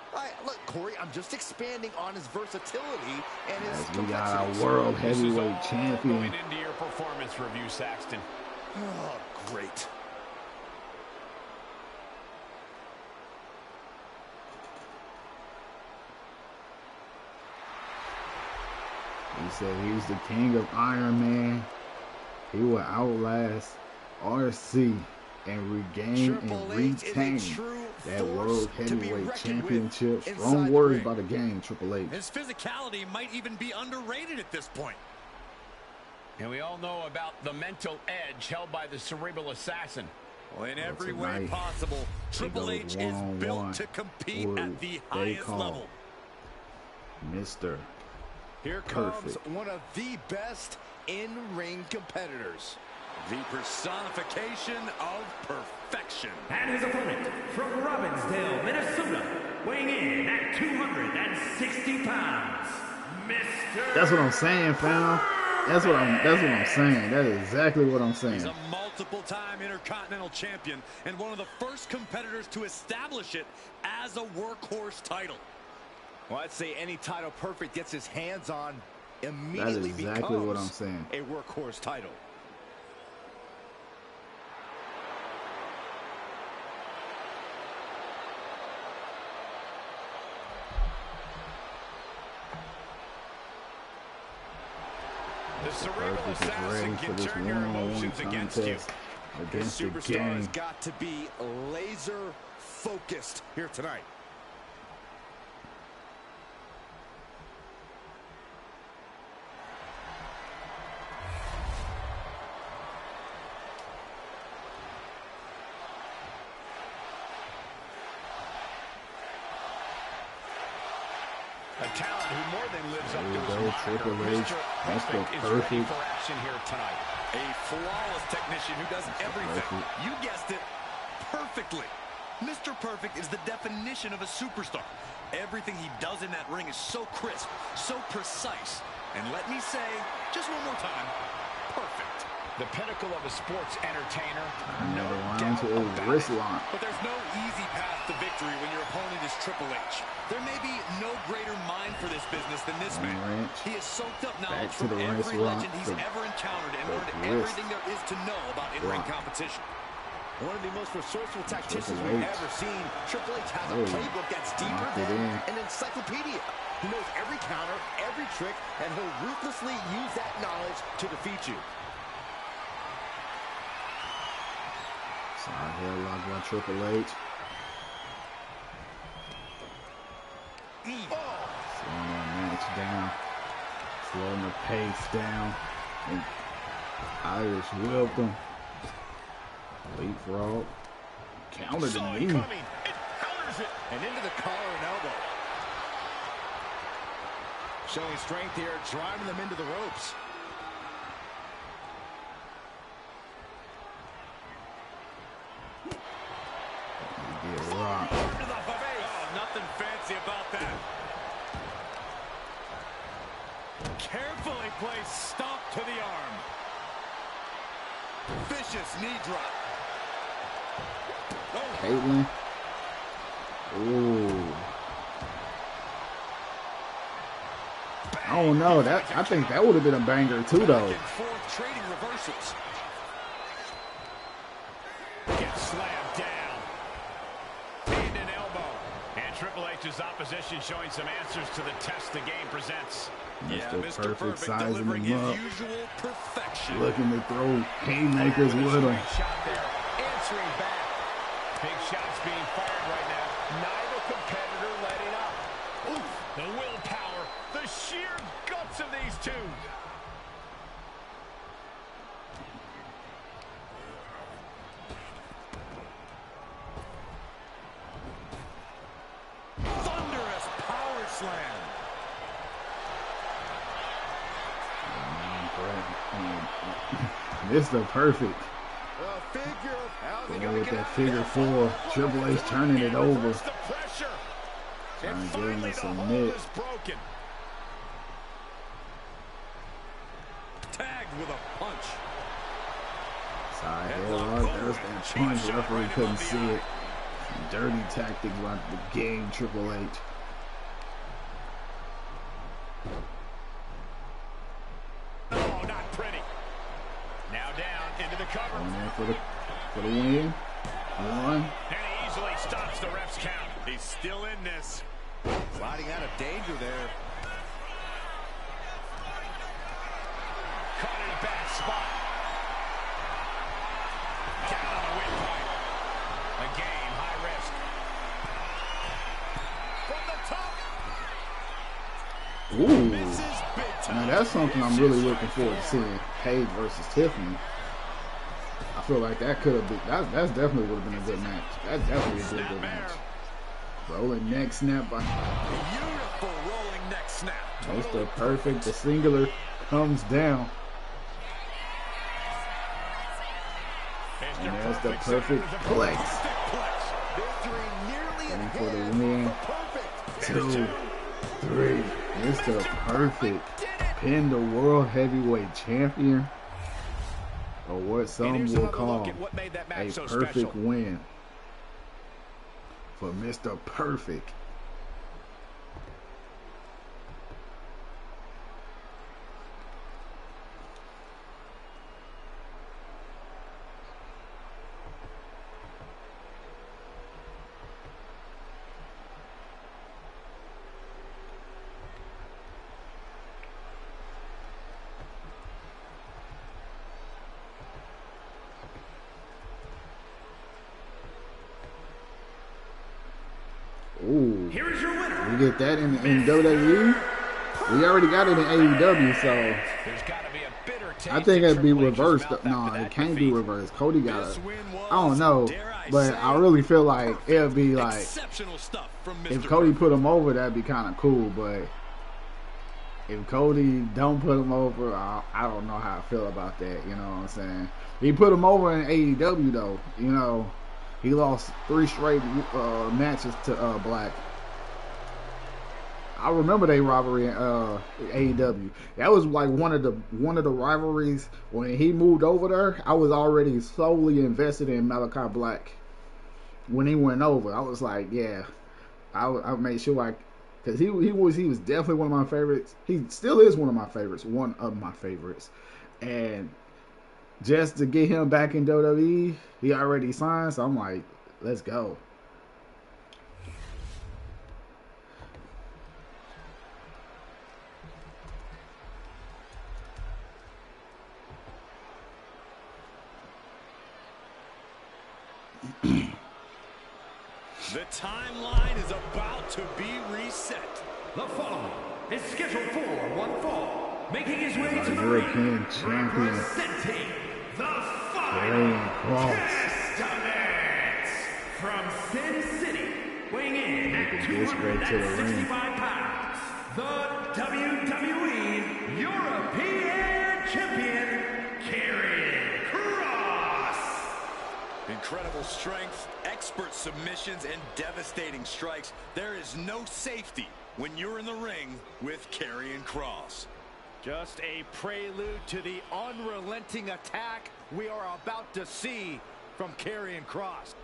Look, Corey, I'm just expanding on his versatility and his As we got our complexities. World This is all Heavyweight Champion. going into your performance review, Saxton. Oh, great. He said he's the king of Iron Man. He will outlast RC and regain and retain that World Heavyweight Championship. Strong words by the game, Triple H. His physicality might even be underrated at this point. And we all know about the mental edge held by the Cerebral Assassin. Well, in every way tonight, possible, Triple H is built to compete at the highest level. Mr. Here comes one of the best in-ring competitors. The personification of perfection. And his opponent from Robbinsdale, Minnesota, weighing in at 260 pounds, Mr. That's what I'm saying, fam. That's what I'm saying. That is exactly what I'm saying. He's a multiple-time Intercontinental Champion and one of the first competitors to establish it as a workhorse title. Well, I'd say any title Perfect gets his hands on immediately That is exactly becomes what I'm saying. A workhorse title. The cerebral Perfect is assassin ready can for this turn your one-on-one emotions against you. contest against the Superstar has gang. got to be laser focused here tonight. A talent who more than lives up to There his you go, moniker. Triple H. Mr. That's the Perfect is ready perfect. for action here tonight. A flawless technician who does everything. perfect. You guessed it, perfectly. Mr. Perfect is the definition of a superstar. Everything he does in that ring is so crisp, so precise. And let me say, just one more time, perfect. The pinnacle of a sports entertainer. Another round to a wrist lock. But there's no easy path to victory when your opponent is Triple H. There may be no greater mind for this business than this man. Wrench. He has soaked up Back knowledge to from the wrist every lock. legend he's ever encountered and The learned wrist everything there is to know about in-ring lock. competition. One of the most resourceful tacticians Triple we've H. ever seen. Triple H has a Oh, playbook that's deeper knocked it than in. an encyclopedia. He knows every counter, every trick, and he'll ruthlessly use that knowledge to defeat you. Side headlock by Triple H. Slowing that match down. Slowing the pace down. And Irish whipped him. Leapfrog. Countered the knee. And into the collar and elbow. Showing strength here, driving them into the ropes. He did rock. Oh, nothing fancy about that. Carefully placed stomp to the arm. Vicious knee drop. Caitlyn. Ooh. I don't know. I think that would have been a banger too, though. Back and forth trading reversals. Gets slammed down. Feet and elbow. And Triple H's opposition showing some answers to the test the game presents. Mr. Perfect sizing delivering him his up. usual perfection. Looking to throw haymakers with him. Shot there. Answering back. Big shots being fired right now. Neither competitor letting up. Ooh, the willpower, the sheer guts of these two. Thunderous power slam. Mr. Perfect. The figure. How's he Going gonna with get that out? figure four. Triple H turning it over. Reverse the pressure. Trying And to get him finally to the hold submit. is broken. Tagged with a punch. Side headlock. There's that punch. Referee couldn't see it. Dirty tactics by the game, Triple H. Oh, not pretty. Now down into the cover. Going there for the win. One. And he easily stops the ref's count. He's still in this. Sliding out of danger there. Caught in a bad spot. Down on the windpipe. A game, high risk. From the top. Ooh. Misses big time. Now that's something I'm really looking forward to seeing. Paige versus Tiffany. I feel like that could have been. That's definitely would have been a good match. That's definitely a good match. Rolling neck snap by. Beautiful rolling neck snap. Mr. Perfect, the singular, comes down. And there's the perfect plex. And for the win. 2, 3. Mr. Perfect pinned the World Heavyweight Champion. Or what some will call a perfect win for Mr. Perfect. Ooh, Here's your winner. we get that in WWE. We already got it in AEW, so There's got to be a bitter taste I think in it'd be Triple H's reversed. mouth No, after it that can't defeat. be reversed. Cody got it. I don't know, but I really feel like it'd be like Exceptional stuff from Mr. if Cody Perfect. put him over, that'd be kind of cool. But if Cody don't put him over, I don't know how I feel about that. You know what I'm saying? He put him over in AEW though. You know, he lost 3 straight matches to Black. I remember they rivalry in AEW. That was like one of the rivalries when he moved over there. I was already solely invested in Malachi Black when he went over. I was like, yeah, I made sure because he was definitely one of my favorites. He still is one of my favorites, and just to get him back in WWE, he already signed. So I'm like, let's go. The timeline is about to be reset. The following is scheduled for one fall, making his way to the European ring, champion, representing the Karrion final Kross. Testament from Sin City, weighing in at Making his way to the ring. 265 pounds, the WWE European Champion, Karrion Kross. Incredible strength, expert submissions, and devastating strikes. There is no safety when you're in the ring with Karrion Kross. Just a prelude to the unrelenting attack we are about to see from Karrion Kross.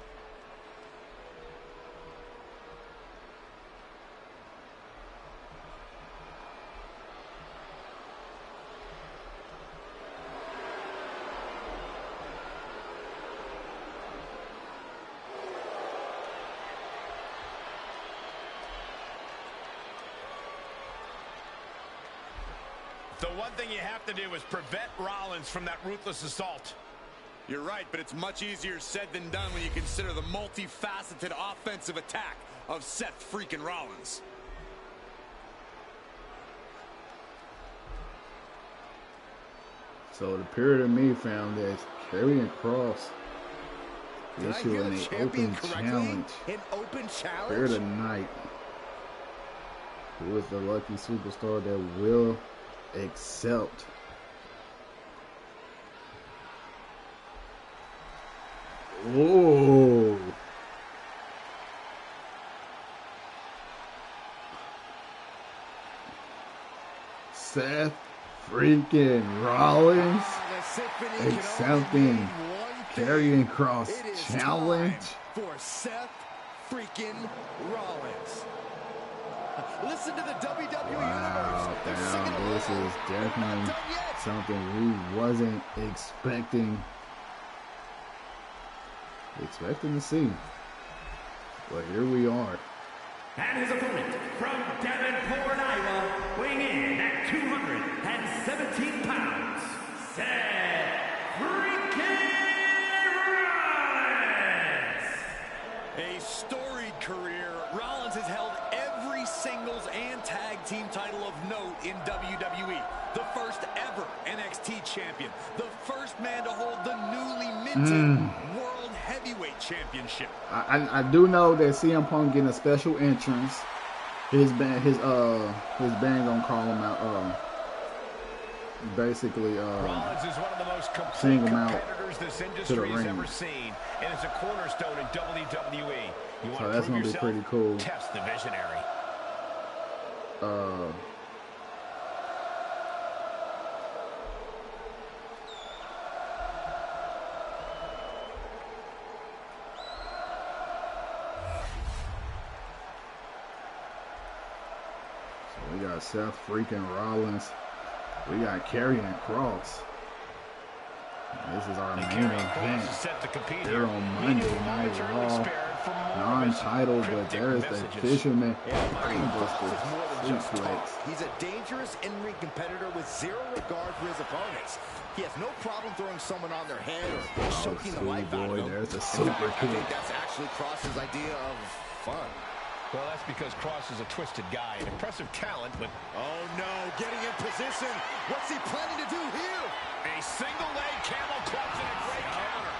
The one thing you have to do is prevent Rollins from that ruthless assault. You're right, but it's much easier said than done when you consider the multifaceted offensive attack of Seth freaking Rollins. So the period of me found that Karrion Kross issuing an open challenge. An open challenge? Period of night. Who is the lucky superstar that will accept? Whoa. Seth freaking Rollins accepting Karrion Kross challenge for Seth freaking Rollins. Listen to the WWE Wow, Universe. They're singing damn, this along. is definitely something we wasn't expecting to see. But here we are. And his opponent from Davenport, Iowa, weighing in at 217 pounds, Seth freaking Rollins. A storied career, Rollins has held every singles and tag team title of note in WWE. The first ever NXT champion. The first man to hold the newly minted World Heavyweight Championship. I do know that CM Punk getting a special entrance His band gonna call him out. Basically, Rollins is one of the most sing complete him out competitors this to the industry has ring. ever seen, and is a cornerstone in WWE. You want So to that's prove gonna be yourself? pretty cool. Test the visionary. We got Seth freaking Rollins. We got Karrion and Kross. This is our main event. They're on Monday Night Raw. Non-title, but there's the Fisherman Brainbuster suplex. He's a dangerous in-ring competitor with zero regard for his opponents. He has no problem throwing someone on their head or choking the life out of them. There's a super I think kick. that's actually Kross's idea of fun. Well, that's because Kross is a twisted guy, an impressive talent, but... Oh, no, getting in position. What's he planning to do here? A single leg camel clutch and a great counter.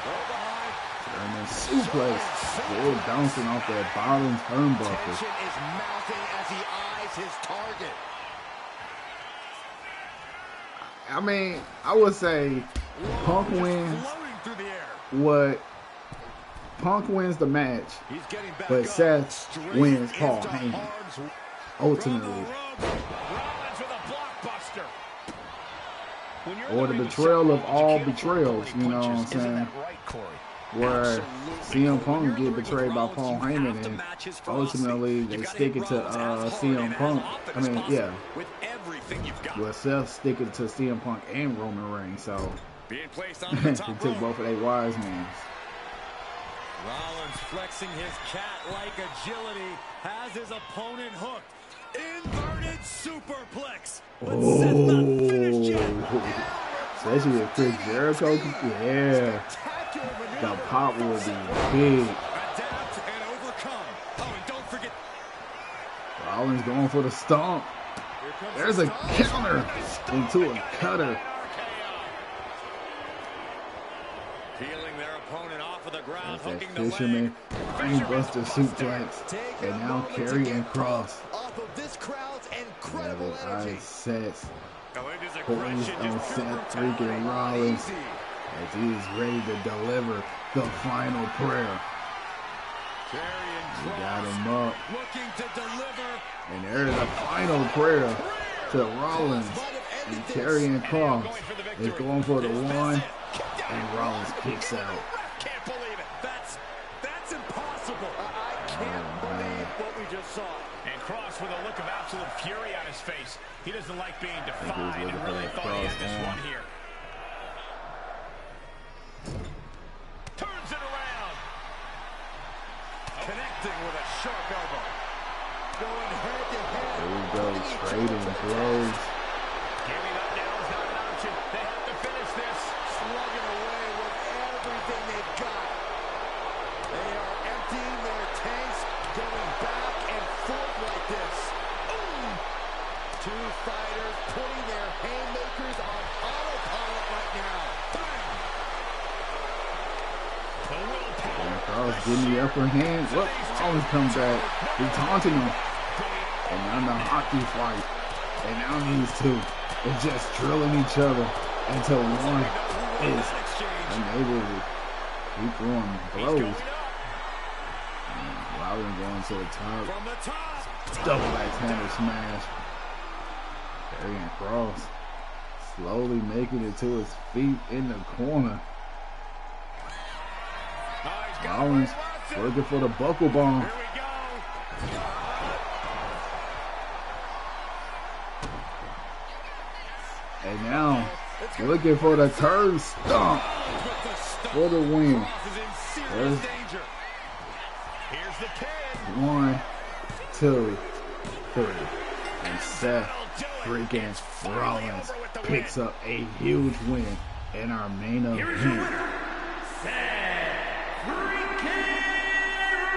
Go behind. German suplex. Still bouncing off that bottom turnbuckle. Tension is mounting as he eyes his target. I mean, I would say Punk wins. Punk wins the match, but Seth wins Paul Heyman. Ultimately. Or the betrayal of all betrayals, you know what I'm saying? Where CM Punk get betrayed by Paul Heyman and ultimately they stick it to CM Punk. I mean, yeah. Well, Seth sticking to CM Punk and Roman Reigns, so he took both of their wise men. Rollins flexing his cat-like agility has his opponent hooked. Inverted superplex. Especially if Chris Jericho, yeah. The pop will be big. Adapt and overcome. Oh, and don't forget. Rollins going for the stomp. There's a counter into a cutter. Peeling their opponent off of the ground, There's that hooking the Fisherman leg. Brainbuster suplex. And now Karrion Kross. Off of this crowd's incredible Level energy. eyes sets. Points Points on Seth freaking Rollins as he is ready to deliver the final prayer. We got him up. Looking to deliver. And there's a final prayer to Rollins. And Karrion Kross is going for the one. And Rollins kicks out. Can't believe it. That's impossible. I can't believe what we just saw. And Kross with a look of absolute fury on his face. He doesn't like being defied and really thought he had this one here. Turns it around. Connecting with a sharp elbow. Going head to head. There we go. Trading blows. Giving up now is not an option. They have to finish this. Slugging away with everything they've got. They are emptying their tanks, going back and forth like this. Two fighters putting their haymakers on autopilot right now. And Kross getting the upper hand. Look, Rollins comes back. He's taunting him. And now the hockey fight. And now these two are just drilling each other until one is unable to keep throwing blows. And Rollins going to the top. Double axe handle smash. Karrion Kross slowly making it to his feet in the corner. Rollins looking for the buckle bomb. And now looking for the curve stomp for the win. There's 1, 2, 3. And Seth freaking Rollins picks up a huge win in our main event. Here's your winner, Seth freaking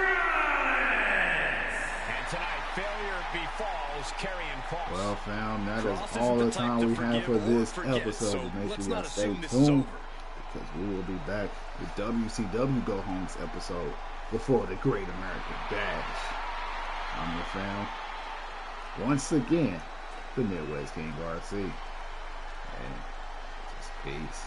Rollins. And tonight, failure befalls Karrion Kross. Well, fam, that is all the time we have for this episode. Make sure y'all stay tuned because we will be back with WCW Go Homes episode before the Great American Bash. I'm your fan. Once again, the Midwest King RC. And just peace.